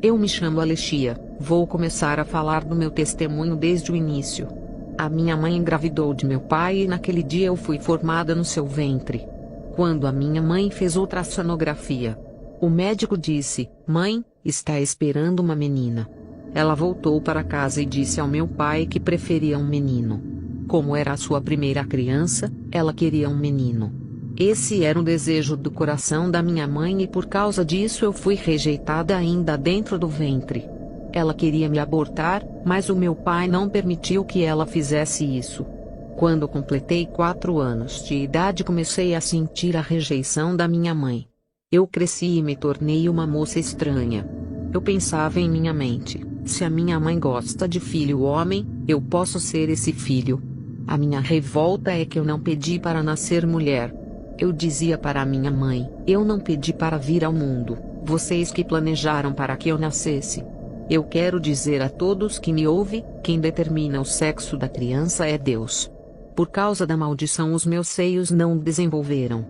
Eu me chamo Alexia, vou começar a falar do meu testemunho desde o início. A minha mãe engravidou de meu pai e naquele dia eu fui formada no seu ventre. Quando a minha mãe fez ultrassonografia, o médico disse: "Mãe, está esperando uma menina." Ela voltou para casa e disse ao meu pai que preferia um menino. Como era a sua primeira criança, ela queria um menino. Esse era o desejo do coração da minha mãe e por causa disso eu fui rejeitada ainda dentro do ventre. Ela queria me abortar, mas o meu pai não permitiu que ela fizesse isso. Quando completei 4 anos de idade comecei a sentir a rejeição da minha mãe. Eu cresci e me tornei uma moça estranha. Eu pensava em minha mente: se a minha mãe gosta de filho homem, eu posso ser esse filho. A minha revolta é que eu não pedi para nascer mulher. Eu dizia para minha mãe: eu não pedi para vir ao mundo, vocês que planejaram para que eu nascesse. Eu quero dizer a todos que me ouvem, quem determina o sexo da criança é Deus. Por causa da maldição os meus seios não desenvolveram.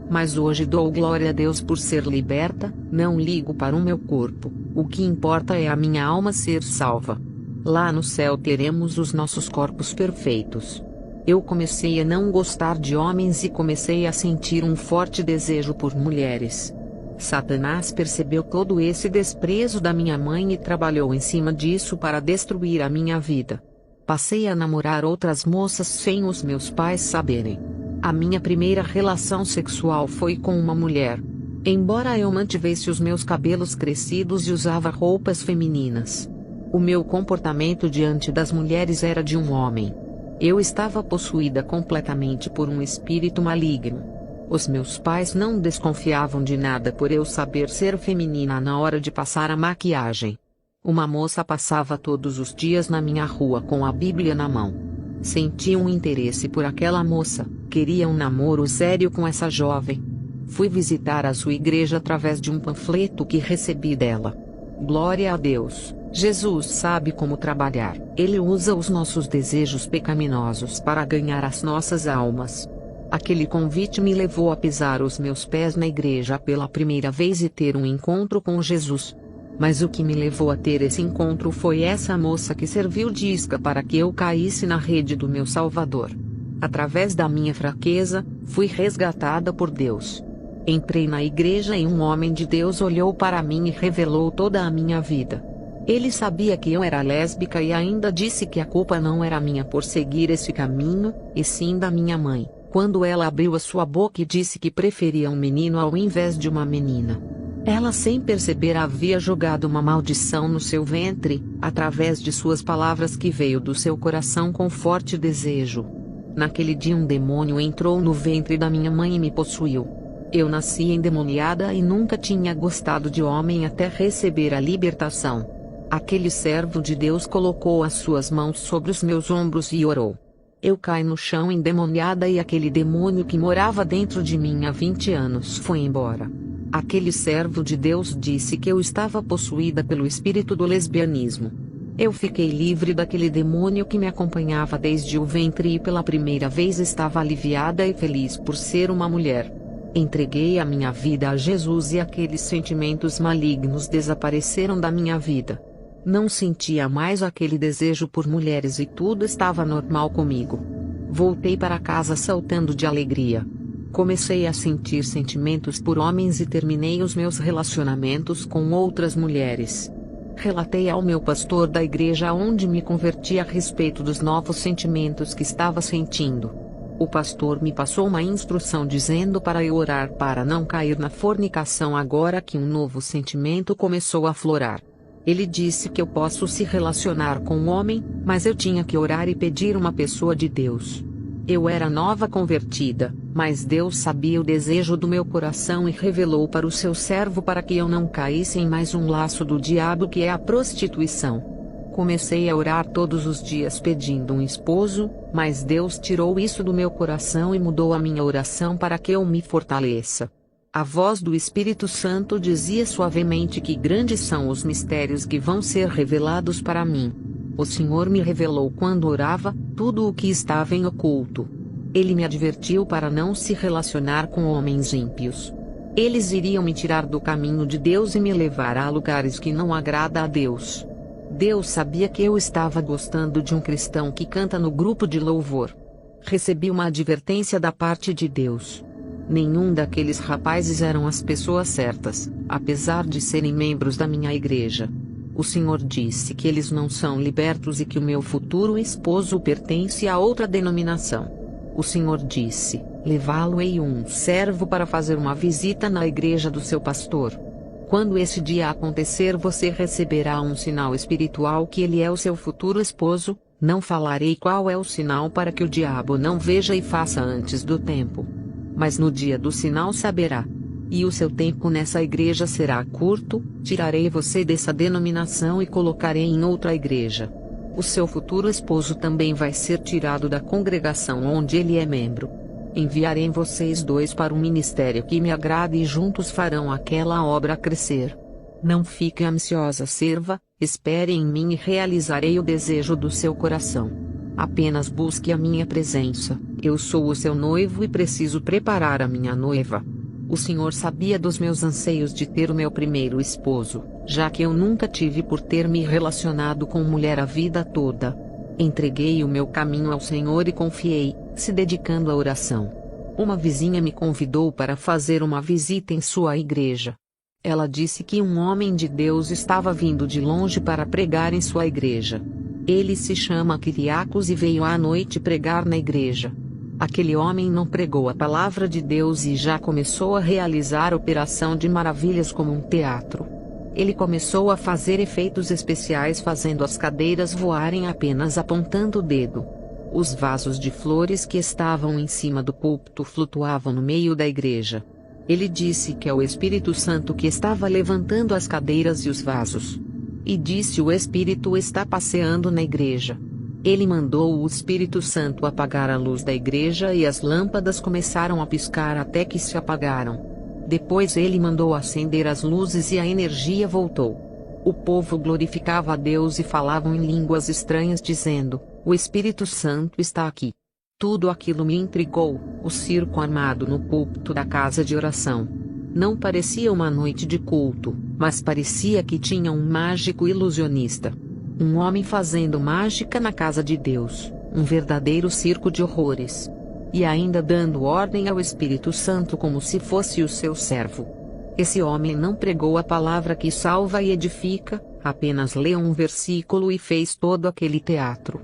Mas hoje dou glória a Deus por ser liberta, não ligo para o meu corpo, o que importa é a minha alma ser salva. Lá no céu teremos os nossos corpos perfeitos. Eu comecei a não gostar de homens e comecei a sentir um forte desejo por mulheres. Satanás percebeu todo esse desprezo da minha mãe e trabalhou em cima disso para destruir a minha vida. Passei a namorar outras moças sem os meus pais saberem. A minha primeira relação sexual foi com uma mulher. Embora eu mantivesse os meus cabelos crescidos e usava roupas femininas, o meu comportamento diante das mulheres era de um homem. Eu estava possuída completamente por um espírito maligno. Os meus pais não desconfiavam de nada por eu saber ser feminina na hora de passar a maquiagem. Uma moça passava todos os dias na minha rua com a Bíblia na mão. Senti um interesse por aquela moça, queria um namoro sério com essa jovem. Fui visitar a sua igreja através de um panfleto que recebi dela. Glória a Deus, Jesus sabe como trabalhar. Ele usa os nossos desejos pecaminosos para ganhar as nossas almas. Aquele convite me levou a pisar os meus pés na igreja pela primeira vez e ter um encontro com Jesus. Mas o que me levou a ter esse encontro foi essa moça que serviu de isca para que eu caísse na rede do meu Salvador. Através da minha fraqueza, fui resgatada por Deus. Entrei na igreja e um homem de Deus olhou para mim e revelou toda a minha vida. Ele sabia que eu era lésbica e ainda disse que a culpa não era minha por seguir esse caminho, e sim da minha mãe, quando ela abriu a sua boca e disse que preferia um menino ao invés de uma menina. Ela sem perceber havia jogado uma maldição no seu ventre, através de suas palavras que veio do seu coração com forte desejo. Naquele dia um demônio entrou no ventre da minha mãe e me possuiu. Eu nasci endemoniada e nunca tinha gostado de homem até receber a libertação. Aquele servo de Deus colocou as suas mãos sobre os meus ombros e orou. Eu caí no chão endemoniada e aquele demônio que morava dentro de mim há 20 anos foi embora. Aquele servo de Deus disse que eu estava possuída pelo espírito do lesbianismo. Eu fiquei livre daquele demônio que me acompanhava desde o ventre e pela primeira vez estava aliviada e feliz por ser uma mulher. Entreguei a minha vida a Jesus e aqueles sentimentos malignos desapareceram da minha vida. Não sentia mais aquele desejo por mulheres e tudo estava normal comigo. Voltei para casa saltando de alegria. Comecei a sentir sentimentos por homens e terminei os meus relacionamentos com outras mulheres. Relatei ao meu pastor da igreja onde me converti a respeito dos novos sentimentos que estava sentindo. O pastor me passou uma instrução dizendo para eu orar para não cair na fornicação agora que um novo sentimento começou a aflorar. Ele disse que eu posso se relacionar com um homem, mas eu tinha que orar e pedir uma pessoa de Deus. Eu era nova convertida, mas Deus sabia o desejo do meu coração e revelou para o seu servo para que eu não caísse em mais um laço do diabo que é a prostituição. Comecei a orar todos os dias pedindo um esposo, mas Deus tirou isso do meu coração e mudou a minha oração para que eu me fortaleça. A voz do Espírito Santo dizia suavemente que grandes são os mistérios que vão ser revelados para mim. O Senhor me revelou quando orava, tudo o que estava em oculto. Ele me advertiu para não se relacionar com homens ímpios. Eles iriam me tirar do caminho de Deus e me levar a lugares que não agrada a Deus. Deus sabia que eu estava gostando de um cristão que canta no grupo de louvor. Recebi uma advertência da parte de Deus. Nenhum daqueles rapazes eram as pessoas certas, apesar de serem membros da minha igreja. O Senhor disse que eles não são libertos e que o meu futuro esposo pertence a outra denominação. O Senhor disse: levá-lo-ei um servo para fazer uma visita na igreja do seu pastor. Quando esse dia acontecer, você receberá um sinal espiritual que ele é o seu futuro esposo. Não falarei qual é o sinal para que o diabo não veja e faça antes do tempo. Mas no dia do sinal saberá. E o seu tempo nessa igreja será curto. Tirarei você dessa denominação e colocarei em outra igreja. O seu futuro esposo também vai ser tirado da congregação onde ele é membro. Enviarei vocês dois para um ministério que me agrade e juntos farão aquela obra crescer. Não fique ansiosa, serva, espere em mim e realizarei o desejo do seu coração. Apenas busque a minha presença. Eu sou o seu noivo e preciso preparar a minha noiva. O Senhor sabia dos meus anseios de ter o meu primeiro esposo, já que eu nunca tive por ter me relacionado com mulher a vida toda. Entreguei o meu caminho ao Senhor e confiei, se dedicando à oração. Uma vizinha me convidou para fazer uma visita em sua igreja. Ela disse que um homem de Deus estava vindo de longe para pregar em sua igreja. Ele se chama Kyriakos e veio à noite pregar na igreja. Aquele homem não pregou a palavra de Deus e já começou a realizar operação de maravilhas como um teatro. Ele começou a fazer efeitos especiais fazendo as cadeiras voarem apenas apontando o dedo. Os vasos de flores que estavam em cima do púlpito flutuavam no meio da igreja. Ele disse que é o Espírito Santo que estava levantando as cadeiras e os vasos. E disse: o Espírito está passeando na igreja. Ele mandou o Espírito Santo apagar a luz da igreja e as lâmpadas começaram a piscar até que se apagaram. Depois ele mandou acender as luzes e a energia voltou. O povo glorificava a Deus e falavam em línguas estranhas dizendo: o Espírito Santo está aqui. Tudo aquilo me intrigou, o circo armado no púlpito da casa de oração. Não parecia uma noite de culto, mas parecia que tinha um mágico ilusionista. Um homem fazendo mágica na casa de Deus, um verdadeiro circo de horrores. E ainda dando ordem ao Espírito Santo como se fosse o seu servo. Esse homem não pregou a palavra que salva e edifica, apenas leu um versículo e fez todo aquele teatro.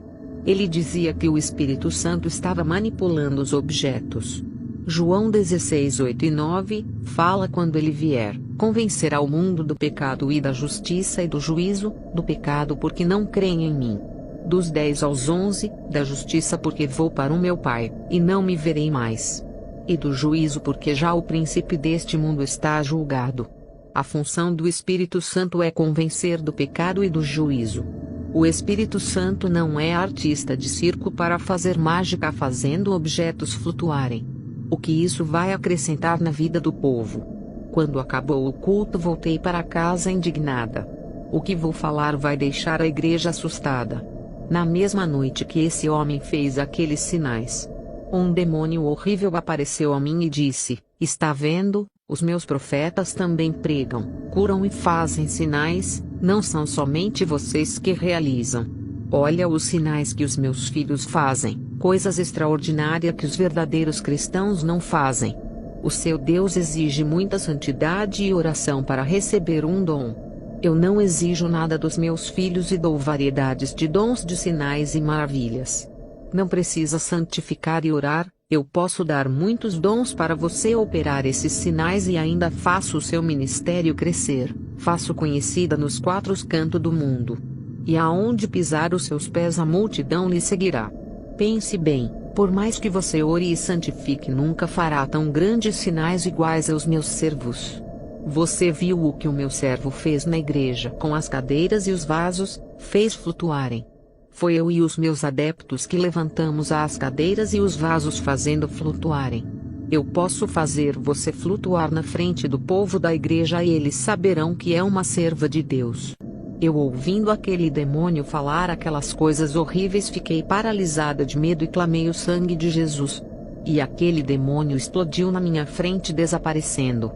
Ele dizia que o Espírito Santo estava manipulando os objetos. João 16, 8 e 9, fala: quando ele vier, convencerá o mundo do pecado e da justiça e do juízo, do pecado porque não creem em mim. Dos 10 aos 11, da justiça porque vou para o meu Pai, e não me verei mais. E do juízo porque já o príncipe deste mundo está julgado. A função do Espírito Santo é convencer do pecado e do juízo. O Espírito Santo não é artista de circo para fazer mágica fazendo objetos flutuarem. O que isso vai acrescentar na vida do povo? Quando acabou o culto, voltei para casa indignada. O que vou falar vai deixar a igreja assustada. Na mesma noite que esse homem fez aqueles sinais, um demônio horrível apareceu a mim e disse: está vendo, os meus profetas também pregam, curam e fazem sinais, não são somente vocês que realizam. Olha os sinais que os meus filhos fazem, coisas extraordinárias que os verdadeiros cristãos não fazem. O seu Deus exige muita santidade e oração para receber um dom. Eu não exijo nada dos meus filhos e dou variedades de dons de sinais e maravilhas. Não precisa santificar e orar, eu posso dar muitos dons para você operar esses sinais e ainda faço o seu ministério crescer, faço conhecida nos 4 cantos do mundo. E aonde pisar os seus pés a multidão lhe seguirá. Pense bem, por mais que você ore e santifique, nunca fará tão grandes sinais iguais aos meus servos. Você viu o que o meu servo fez na igreja com as cadeiras e os vasos, fez flutuarem. Foi eu e os meus adeptos que levantamos as cadeiras e os vasos fazendo flutuarem. Eu posso fazer você flutuar na frente do povo da igreja e eles saberão que é uma serva de Deus. Eu, ouvindo aquele demônio falar aquelas coisas horríveis, fiquei paralisada de medo e clamei o sangue de Jesus. E aquele demônio explodiu na minha frente, desaparecendo.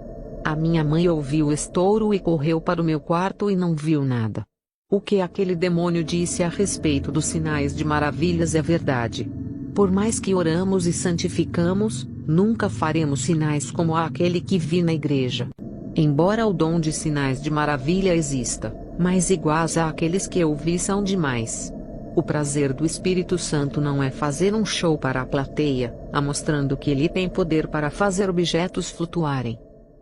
A minha mãe ouviu o estouro e correu para o meu quarto e não viu nada. O que aquele demônio disse a respeito dos sinais de maravilhas é verdade. Por mais que oramos e santificamos, nunca faremos sinais como aquele que vi na igreja. Embora o dom de sinais de maravilha exista, mas iguais àqueles que eu vi são demais. O prazer do Espírito Santo não é fazer um show para a plateia, mostrando que ele tem poder para fazer objetos flutuarem.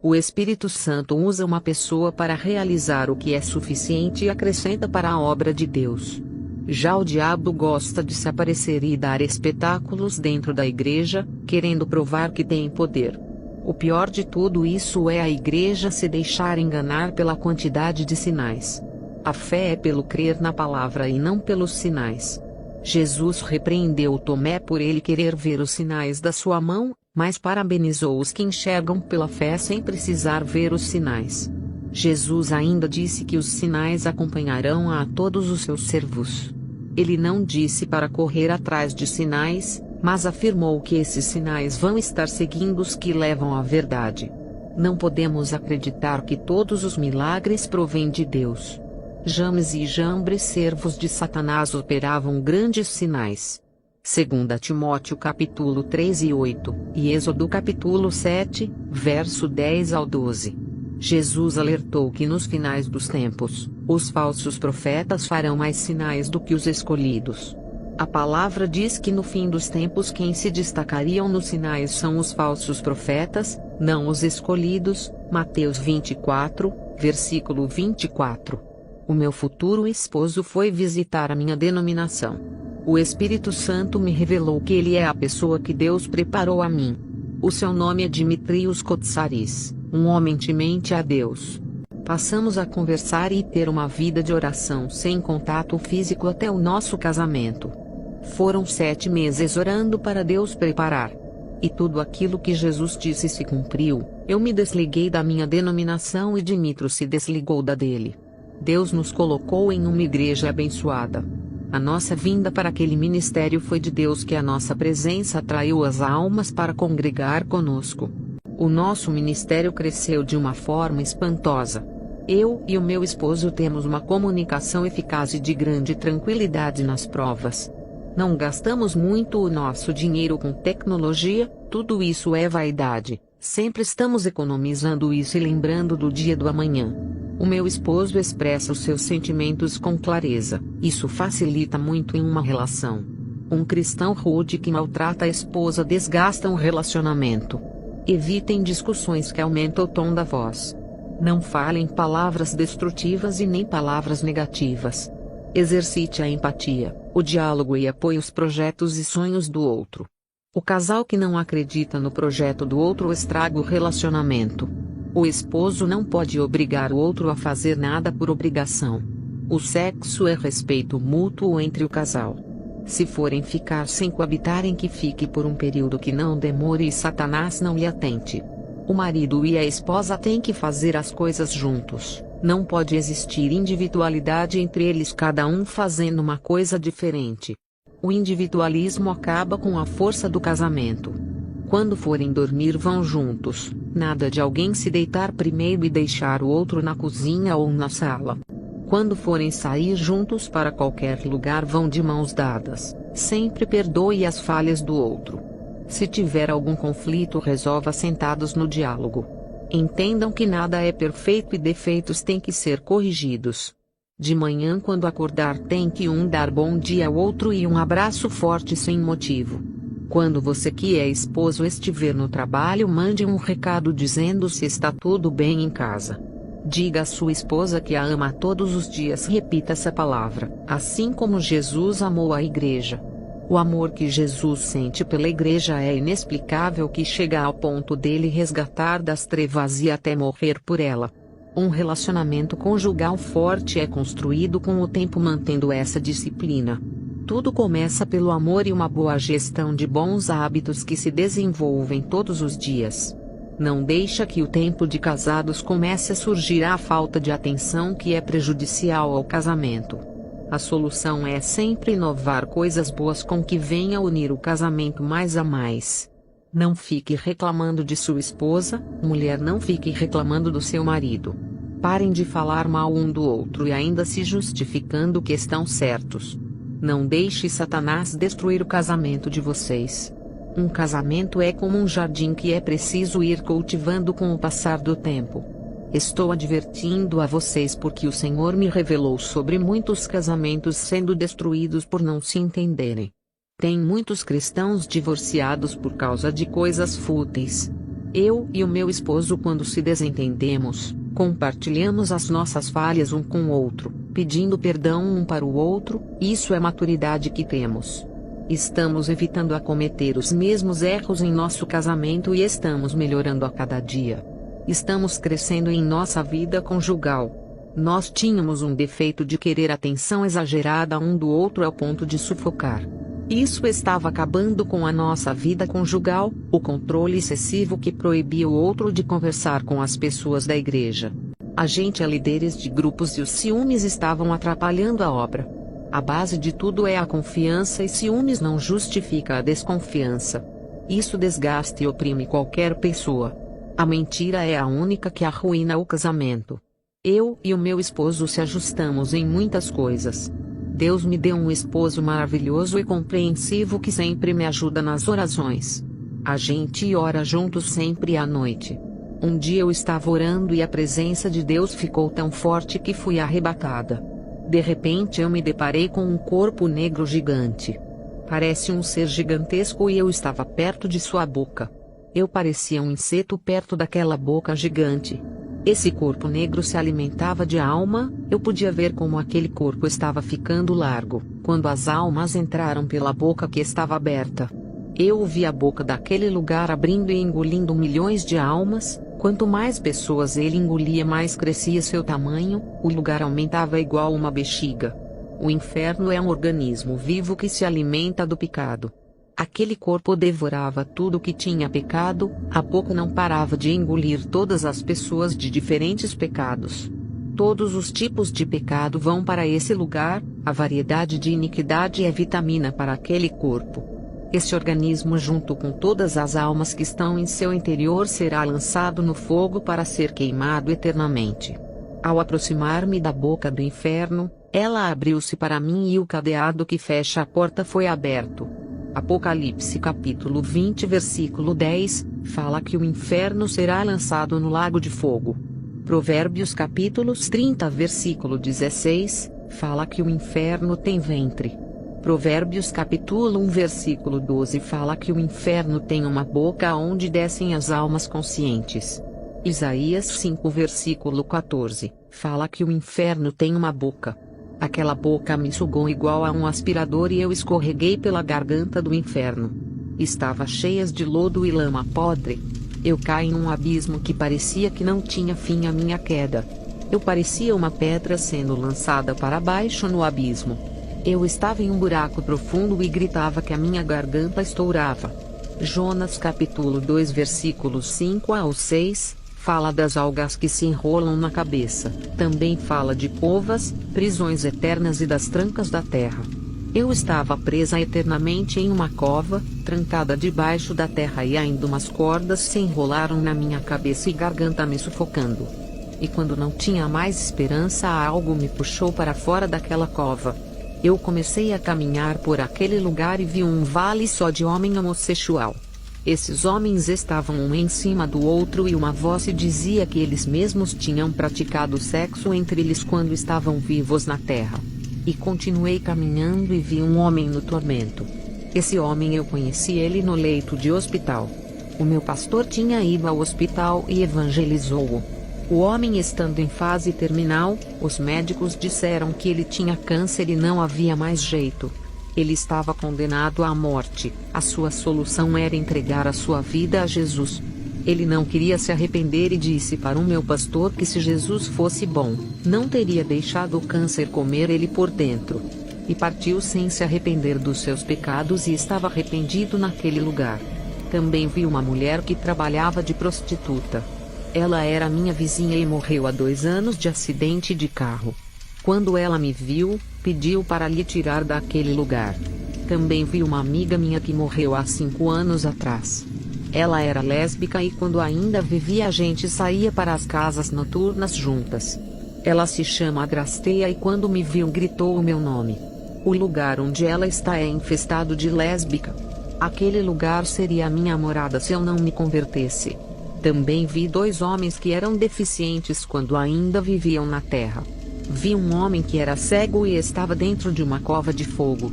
O Espírito Santo usa uma pessoa para realizar o que é suficiente e acrescenta para a obra de Deus. Já o diabo gosta de se aparecer e dar espetáculos dentro da igreja, querendo provar que tem poder. O pior de tudo isso é a igreja se deixar enganar pela quantidade de sinais. A fé é pelo crer na palavra e não pelos sinais. Jesus repreendeu Tomé por ele querer ver os sinais da sua mão, mas parabenizou os que enxergam pela fé sem precisar ver os sinais. Jesus ainda disse que os sinais acompanharão a todos os seus servos. Ele não disse para correr atrás de sinais, mas afirmou que esses sinais vão estar seguindo os que levam à verdade. Não podemos acreditar que todos os milagres provêm de Deus. James e Jambres, servos de Satanás, operavam grandes sinais. 2 Timóteo capítulo 3 e 8, e Êxodo capítulo 7, verso 10 ao 12. Jesus alertou que nos finais dos tempos, os falsos profetas farão mais sinais do que os escolhidos. A palavra diz que no fim dos tempos quem se destacariam nos sinais são os falsos profetas, não os escolhidos. Mateus 24, versículo 24. O meu futuro esposo foi visitar a minha denominação. O Espírito Santo me revelou que ele é a pessoa que Deus preparou a mim. O seu nome é Dimitrios Kotsaris, um homem temente a Deus. Passamos a conversar e ter uma vida de oração sem contato físico até o nosso casamento. Foram 7 meses orando para Deus preparar. E tudo aquilo que Jesus disse se cumpriu. Eu me desliguei da minha denominação e Dimitrios se desligou da dele. Deus nos colocou em uma igreja abençoada. A nossa vinda para aquele ministério foi de Deus, que a nossa presença atraiu as almas para congregar conosco. O nosso ministério cresceu de uma forma espantosa. Eu e o meu esposo temos uma comunicação eficaz e de grande tranquilidade nas provas. Não gastamos muito o nosso dinheiro com tecnologia, tudo isso é vaidade. Sempre estamos economizando isso e lembrando do dia do amanhã. O meu esposo expressa os seus sentimentos com clareza. Isso facilita muito em uma relação. Um cristão rude que maltrata a esposa desgasta um relacionamento. Evitem discussões que aumentam o tom da voz. Não falem palavras destrutivas e nem palavras negativas. Exercite a empatia, o diálogo e apoie os projetos e sonhos do outro. O casal que não acredita no projeto do outro estraga o relacionamento. O esposo não pode obrigar o outro a fazer nada por obrigação. O sexo é respeito mútuo entre o casal. Se forem ficar sem coabitarem, que fique por um período que não demore e Satanás não lhe atente. O marido e a esposa têm que fazer as coisas juntos. Não pode existir individualidade entre eles, cada um fazendo uma coisa diferente. O individualismo acaba com a força do casamento. Quando forem dormir, vão juntos. Nada de alguém se deitar primeiro e deixar o outro na cozinha ou na sala. Quando forem sair juntos para qualquer lugar, vão de mãos dadas. Sempre perdoe as falhas do outro. Se tiver algum conflito, resolva sentados no diálogo. Entendam que nada é perfeito e defeitos têm que ser corrigidos. De manhã, quando acordar, tem que um dar bom dia ao outro e um abraço forte sem motivo. Quando você que é esposo estiver no trabalho, mande um recado dizendo se está tudo bem em casa. Diga à sua esposa que a ama todos os dias. Repita essa palavra, assim como Jesus amou a igreja. O amor que Jesus sente pela igreja é inexplicável, que chega ao ponto dele resgatar das trevas e até morrer por ela. Um relacionamento conjugal forte é construído com o tempo, mantendo essa disciplina. Tudo começa pelo amor e uma boa gestão de bons hábitos que se desenvolvem todos os dias. Não deixa que o tempo de casados comece a surgir a falta de atenção, que é prejudicial ao casamento. A solução é sempre inovar coisas boas com que venha unir o casamento mais a mais. Não fique reclamando de sua esposa, mulher, não fique reclamando do seu marido. Parem de falar mal um do outro e ainda se justificando que estão certos. Não deixe Satanás destruir o casamento de vocês. Um casamento é como um jardim que é preciso ir cultivando com o passar do tempo. Estou advertindo a vocês porque o Senhor me revelou sobre muitos casamentos sendo destruídos por não se entenderem. Tem muitos cristãos divorciados por causa de coisas fúteis. Eu e o meu esposo, quando se desentendemos, compartilhamos as nossas falhas um com o outro, pedindo perdão um para o outro. Isso é maturidade que temos. Estamos evitando a cometer os mesmos erros em nosso casamento e estamos melhorando a cada dia. Estamos crescendo em nossa vida conjugal. Nós tínhamos um defeito de querer atenção exagerada um do outro ao ponto de sufocar. Isso estava acabando com a nossa vida conjugal, o controle excessivo que proibia o outro de conversar com as pessoas da igreja. A gente é líderes de grupos e os ciúmes estavam atrapalhando a obra. A base de tudo é a confiança e ciúmes não justifica a desconfiança. Isso desgasta e oprime qualquer pessoa. A mentira é a única que arruína o casamento. Eu e o meu esposo se ajustamos em muitas coisas. Deus me deu um esposo maravilhoso e compreensivo que sempre me ajuda nas orações. A gente ora juntos sempre à noite. Um dia eu estava orando e a presença de Deus ficou tão forte que fui arrebatada. De repente eu me deparei com um corpo negro gigante. Parece um ser gigantesco e eu estava perto de sua boca. Eu parecia um inseto perto daquela boca gigante. Esse corpo negro se alimentava de alma. Eu podia ver como aquele corpo estava ficando largo, quando as almas entraram pela boca que estava aberta. Eu vi a boca daquele lugar abrindo e engolindo milhões de almas. Quanto mais pessoas ele engolia, mais crescia seu tamanho. O lugar aumentava igual uma bexiga. O inferno é um organismo vivo que se alimenta do pecado. Aquele corpo devorava tudo que tinha pecado. A boca não parava de engolir todas as pessoas de diferentes pecados. Todos os tipos de pecado vão para esse lugar. A variedade de iniquidade é vitamina para aquele corpo. Esse organismo, junto com todas as almas que estão em seu interior, será lançado no fogo para ser queimado eternamente. Ao aproximar-me da boca do inferno, ela abriu-se para mim e o cadeado que fecha a porta foi aberto. Apocalipse capítulo 20 versículo 10, fala que o inferno será lançado no lago de fogo. Provérbios capítulos 30 versículo 16, fala que o inferno tem ventre. Provérbios capítulo 1 versículo 12 fala que o inferno tem uma boca onde descem as almas conscientes. Isaías 5 versículo 14, fala que o inferno tem uma boca. Aquela boca me sugou igual a um aspirador e eu escorreguei pela garganta do inferno. Estava cheias de lodo e lama podre. Eu caí num abismo que parecia que não tinha fim a minha queda. Eu parecia uma pedra sendo lançada para baixo no abismo. Eu estava em um buraco profundo e gritava que a minha garganta estourava. Jonas capítulo 2 versículos 5 ao 6, fala das algas que se enrolam na cabeça. Também fala de covas, prisões eternas e das trancas da terra. Eu estava presa eternamente em uma cova, trancada debaixo da terra e ainda umas cordas se enrolaram na minha cabeça e garganta me sufocando. E quando não tinha mais esperança, algo me puxou para fora daquela cova. Eu comecei a caminhar por aquele lugar e vi um vale só de homem homossexual. Esses homens estavam um em cima do outro e uma voz dizia que eles mesmos tinham praticado sexo entre eles quando estavam vivos na terra. E continuei caminhando e vi um homem no tormento. Esse homem eu conheci ele no leito de hospital. O meu pastor tinha ido ao hospital e evangelizou-o. O homem estando em fase terminal, os médicos disseram que ele tinha câncer e não havia mais jeito. Ele estava condenado à morte. A sua solução era entregar a sua vida a Jesus. Ele não queria se arrepender e disse para o meu pastor que se Jesus fosse bom, não teria deixado o câncer comer ele por dentro. E partiu sem se arrepender dos seus pecados e estava arrependido naquele lugar. Também vi uma mulher que trabalhava de prostituta. Ela era minha vizinha e morreu há 2 anos de acidente de carro. Quando ela me viu, pediu para lhe tirar daquele lugar. Também vi uma amiga minha que morreu há 5 anos atrás. Ela era lésbica e quando ainda vivia a gente saía para as casas noturnas juntas. Ela se chama Adrasteia e quando me viu gritou o meu nome. O lugar onde ela está é infestado de lésbica. Aquele lugar seria a minha morada se eu não me convertesse. Também vi 2 homens que eram deficientes quando ainda viviam na terra. Vi um homem que era cego e estava dentro de uma cova de fogo.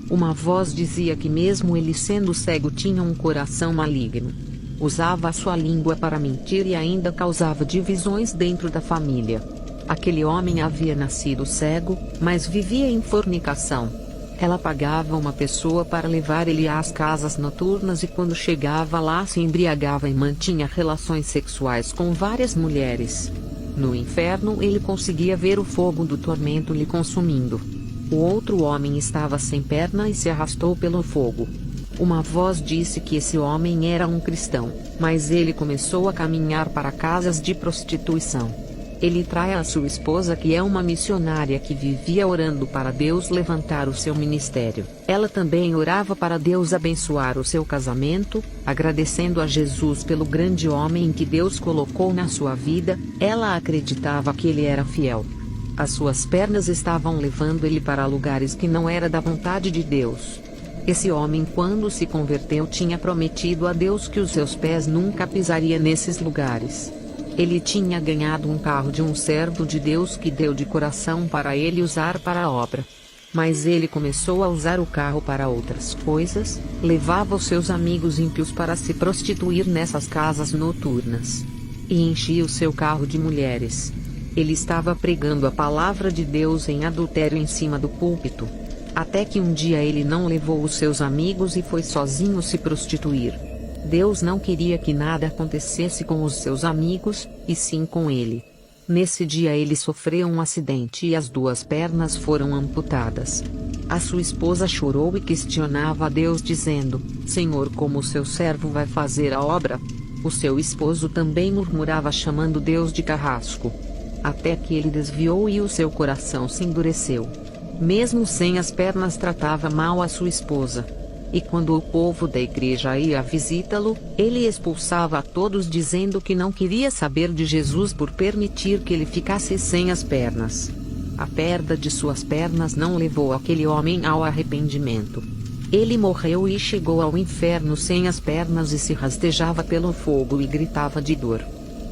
Uma voz dizia que mesmo ele sendo cego tinha um coração maligno. Usava a sua língua para mentir e ainda causava divisões dentro da família. Aquele homem havia nascido cego, mas vivia em fornicação. Ela pagava uma pessoa para levar ele às casas noturnas e quando chegava lá se embriagava e mantinha relações sexuais com várias mulheres. No inferno ele conseguia ver o fogo do tormento lhe consumindo. O outro homem estava sem perna e se arrastou pelo fogo. Uma voz disse que esse homem era um cristão, mas ele começou a caminhar para casas de prostituição. Ele trai a sua esposa que é uma missionária que vivia orando para Deus levantar o seu ministério. Ela também orava para Deus abençoar o seu casamento, agradecendo a Jesus pelo grande homem que Deus colocou na sua vida. Ela acreditava que ele era fiel. As suas pernas estavam levando ele para lugares que não era da vontade de Deus. Esse homem quando se converteu tinha prometido a Deus que os seus pés nunca pisariam nesses lugares. Ele tinha ganhado um carro de um servo de Deus que deu de coração para ele usar para a obra. Mas ele começou a usar o carro para outras coisas, levava os seus amigos ímpios para se prostituir nessas casas noturnas. E enchia o seu carro de mulheres. Ele estava pregando a palavra de Deus em adultério em cima do púlpito. Até que um dia ele não levou os seus amigos e foi sozinho se prostituir. Deus não queria que nada acontecesse com os seus amigos, e sim com ele. Nesse dia ele sofreu um acidente e as 2 pernas foram amputadas. A sua esposa chorou e questionava a Deus dizendo: Senhor, como o seu servo vai fazer a obra? O seu esposo também murmurava chamando Deus de carrasco. Até que ele desviou e o seu coração se endureceu. Mesmo sem as pernas tratava mal a sua esposa. E quando o povo da igreja ia visitá-lo, ele expulsava a todos dizendo que não queria saber de Jesus por permitir que ele ficasse sem as pernas. A perda de suas pernas não levou aquele homem ao arrependimento. Ele morreu e chegou ao inferno sem as pernas e se rastejava pelo fogo e gritava de dor.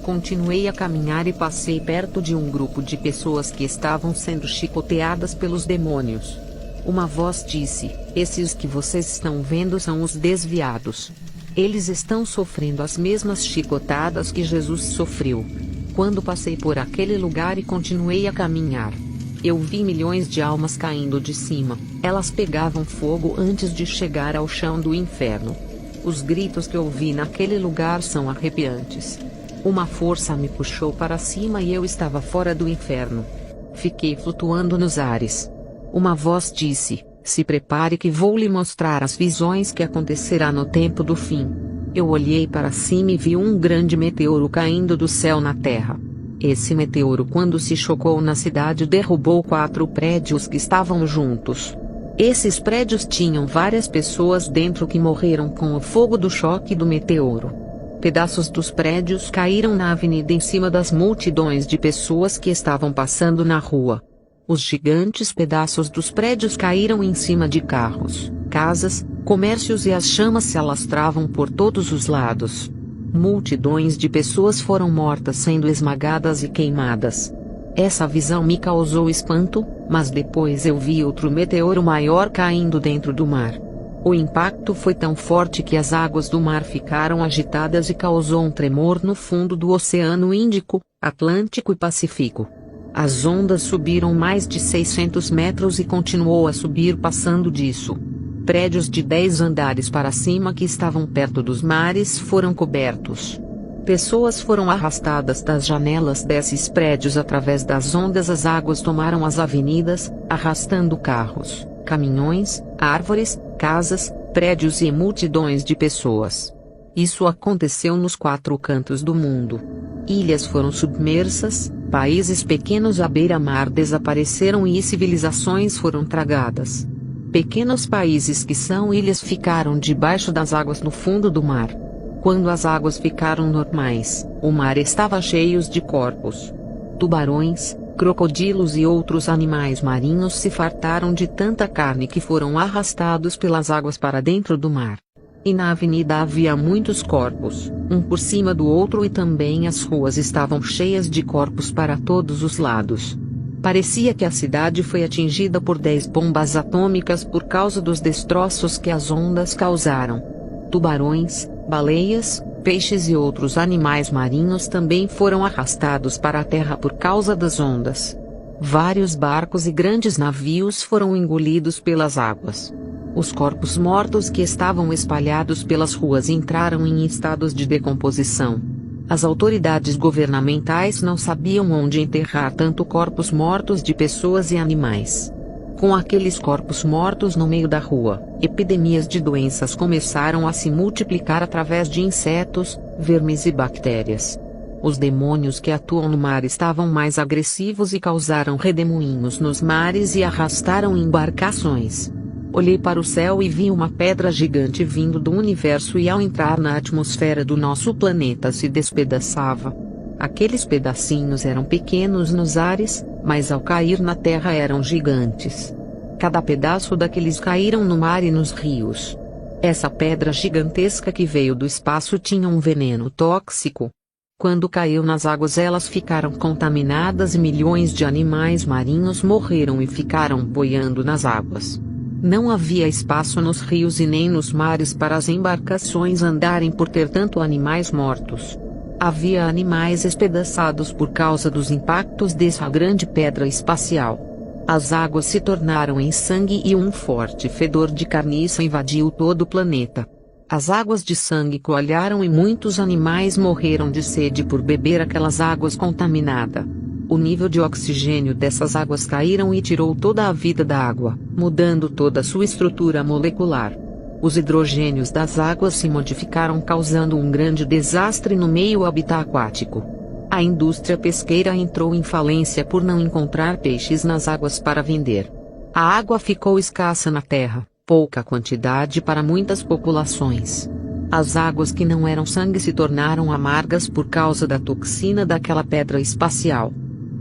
Continuei a caminhar e passei perto de um grupo de pessoas que estavam sendo chicoteadas pelos demônios. Uma voz disse: esses que vocês estão vendo são os desviados. Eles estão sofrendo as mesmas chicotadas que Jesus sofreu. Quando passei por aquele lugar e continuei a caminhar, eu vi milhões de almas caindo de cima. Elas pegavam fogo antes de chegar ao chão do inferno. Os gritos que ouvi naquele lugar são arrepiantes. Uma força me puxou para cima e eu estava fora do inferno. Fiquei flutuando nos ares. Uma voz disse: se prepare que vou lhe mostrar as visões que acontecerá no tempo do fim. Eu olhei para cima e vi um grande meteoro caindo do céu na terra. Esse meteoro, quando se chocou na cidade, derrubou 4 prédios que estavam juntos. Esses prédios tinham várias pessoas dentro que morreram com o fogo do choque do meteoro. Pedaços dos prédios caíram na avenida em cima das multidões de pessoas que estavam passando na rua. Os gigantes pedaços dos prédios caíram em cima de carros, casas, comércios e as chamas se alastravam por todos os lados. Multidões de pessoas foram mortas sendo esmagadas e queimadas. Essa visão me causou espanto, mas depois eu vi outro meteoro maior caindo dentro do mar. O impacto foi tão forte que as águas do mar ficaram agitadas e causou um tremor no fundo do Oceano Índico, Atlântico e Pacífico. As ondas subiram mais de 600 metros e continuou a subir passando disso. Prédios de 10 andares para cima que estavam perto dos mares foram cobertos. Pessoas foram arrastadas das janelas desses prédios através das ondas. As águas tomaram as avenidas, arrastando carros, caminhões, árvores, casas, prédios e multidões de pessoas. Isso aconteceu nos 4 cantos do mundo. Ilhas foram submersas, países pequenos à beira-mar desapareceram e civilizações foram tragadas. Pequenos países que são ilhas ficaram debaixo das águas no fundo do mar. Quando as águas ficaram normais, o mar estava cheio de corpos. Tubarões, crocodilos e outros animais marinhos se fartaram de tanta carne que foram arrastados pelas águas para dentro do mar. E na avenida havia muitos corpos, um por cima do outro, e também as ruas estavam cheias de corpos para todos os lados. Parecia que a cidade foi atingida por 10 bombas atômicas por causa dos destroços que as ondas causaram. Tubarões, baleias, peixes e outros animais marinhos também foram arrastados para a terra por causa das ondas. Vários barcos e grandes navios foram engolidos pelas águas. Os corpos mortos que estavam espalhados pelas ruas entraram em estados de decomposição. As autoridades governamentais não sabiam onde enterrar tanto corpos mortos de pessoas e animais. Com aqueles corpos mortos no meio da rua, epidemias de doenças começaram a se multiplicar através de insetos, vermes e bactérias. Os demônios que atuam no mar estavam mais agressivos e causaram redemoinhos nos mares e arrastaram embarcações. Olhei para o céu e vi uma pedra gigante vindo do universo e ao entrar na atmosfera do nosso planeta se despedaçava. Aqueles pedacinhos eram pequenos nos ares, mas ao cair na terra eram gigantes. Cada pedaço daqueles caíram no mar e nos rios. Essa pedra gigantesca que veio do espaço tinha um veneno tóxico. Quando caiu nas águas, elas ficaram contaminadas e milhões de animais marinhos morreram e ficaram boiando nas águas. Não havia espaço nos rios e nem nos mares para as embarcações andarem por ter tanto animais mortos. Havia animais espedaçados por causa dos impactos dessa grande pedra espacial. As águas se tornaram em sangue e um forte fedor de carniça invadiu todo o planeta. As águas de sangue coalharam e muitos animais morreram de sede por beber aquelas águas contaminadas. O nível de oxigênio dessas águas caíram e tirou toda a vida da água, mudando toda a sua estrutura molecular. Os hidrogênios das águas se modificaram, causando um grande desastre no meio habitat aquático. A indústria pesqueira entrou em falência por não encontrar peixes nas águas para vender. A água ficou escassa na terra, pouca quantidade para muitas populações. As águas que não eram sangue se tornaram amargas por causa da toxina daquela pedra espacial.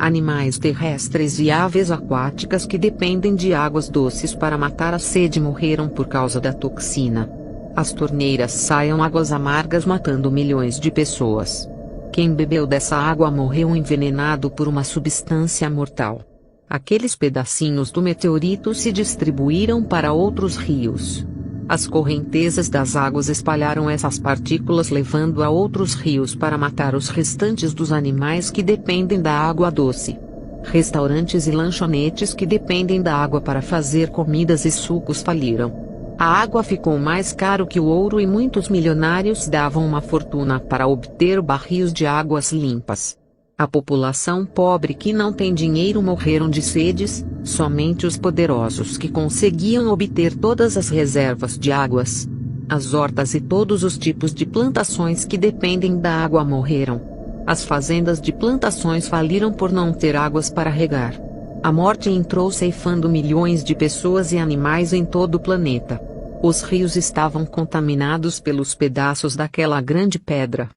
Animais terrestres e aves aquáticas que dependem de águas doces para matar a sede morreram por causa da toxina. As torneiras saiam águas amargas matando milhões de pessoas. Quem bebeu dessa água morreu envenenado por uma substância mortal. Aqueles pedacinhos do meteorito se distribuíram para outros rios. As correntezas das águas espalharam essas partículas, levando a outros rios para matar os restantes dos animais que dependem da água doce. Restaurantes e lanchonetes que dependem da água para fazer comidas e sucos faliram. A água ficou mais caro que o ouro e muitos milionários davam uma fortuna para obter barris de águas limpas. A população pobre que não tem dinheiro morreram de sedes, somente os poderosos que conseguiam obter todas as reservas de águas. As hortas e todos os tipos de plantações que dependem da água morreram. As fazendas de plantações faliram por não ter águas para regar. A morte entrou ceifando milhões de pessoas e animais em todo o planeta. Os rios estavam contaminados pelos pedaços daquela grande pedra.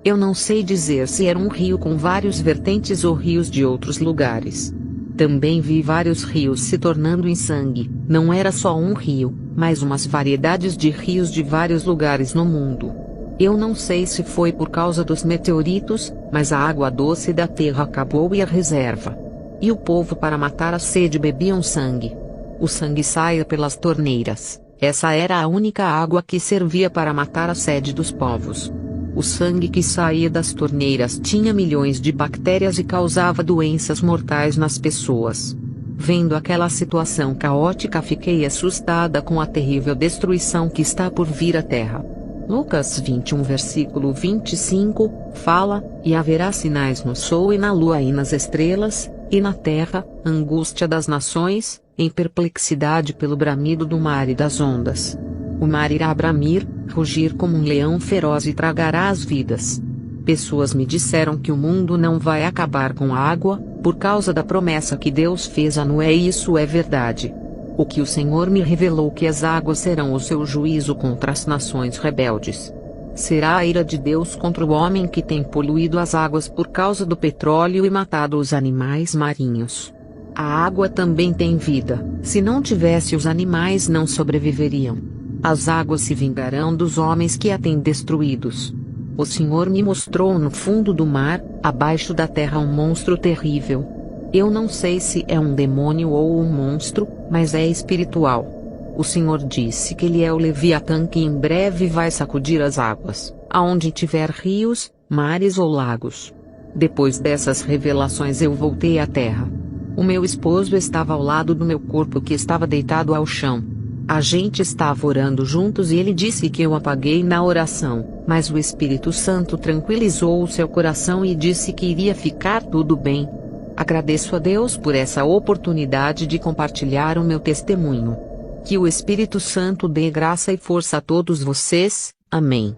Eu não sei dizer se era um rio com vários vertentes ou rios de outros lugares. Também vi vários rios se tornando em sangue. Não era só um rio, mas umas variedades de rios de vários lugares no mundo. Eu não sei se foi por causa dos meteoritos, mas a água doce da terra acabou e a reserva. E o povo, para matar a sede, bebiam sangue. O sangue saía pelas torneiras. Essa era a única água que servia para matar a sede dos povos. O sangue que saía das torneiras tinha milhões de bactérias e causava doenças mortais nas pessoas. Vendo aquela situação caótica, fiquei assustada com a terrível destruição que está por vir à terra. Lucas 21 versículo 25, fala, e haverá sinais no sol e na lua e nas estrelas, e na terra, angústia das nações, em perplexidade pelo bramido do mar e das ondas. O mar irá bramir, rugir como um leão feroz e tragará as vidas. Pessoas me disseram que o mundo não vai acabar com a água, por causa da promessa que Deus fez a Noé, e isso é verdade. O que o Senhor me revelou, que as águas serão o seu juízo contra as nações rebeldes. será a ira de Deus contra o homem que tem poluído as águas por causa do petróleo e matado os animais marinhos. A água também tem vida, se não tivesse os animais não sobreviveriam. As águas se vingarão dos homens que a têm destruídos. O Senhor me mostrou no fundo do mar, abaixo da terra, um monstro terrível. Eu não sei se é um demônio ou um monstro, mas é espiritual. O Senhor disse que ele é o Leviatã, que em breve vai sacudir as águas, aonde tiver rios, mares ou lagos. Depois dessas revelações eu voltei à terra. O meu esposo estava ao lado do meu corpo, que estava deitado ao chão. A gente estava orando juntos e ele disse que eu apaguei na oração, mas o Espírito Santo tranquilizou o seu coração e disse que iria ficar tudo bem. Agradeço a Deus por essa oportunidade de compartilhar o meu testemunho. Que o Espírito Santo dê graça e força a todos vocês. Amém.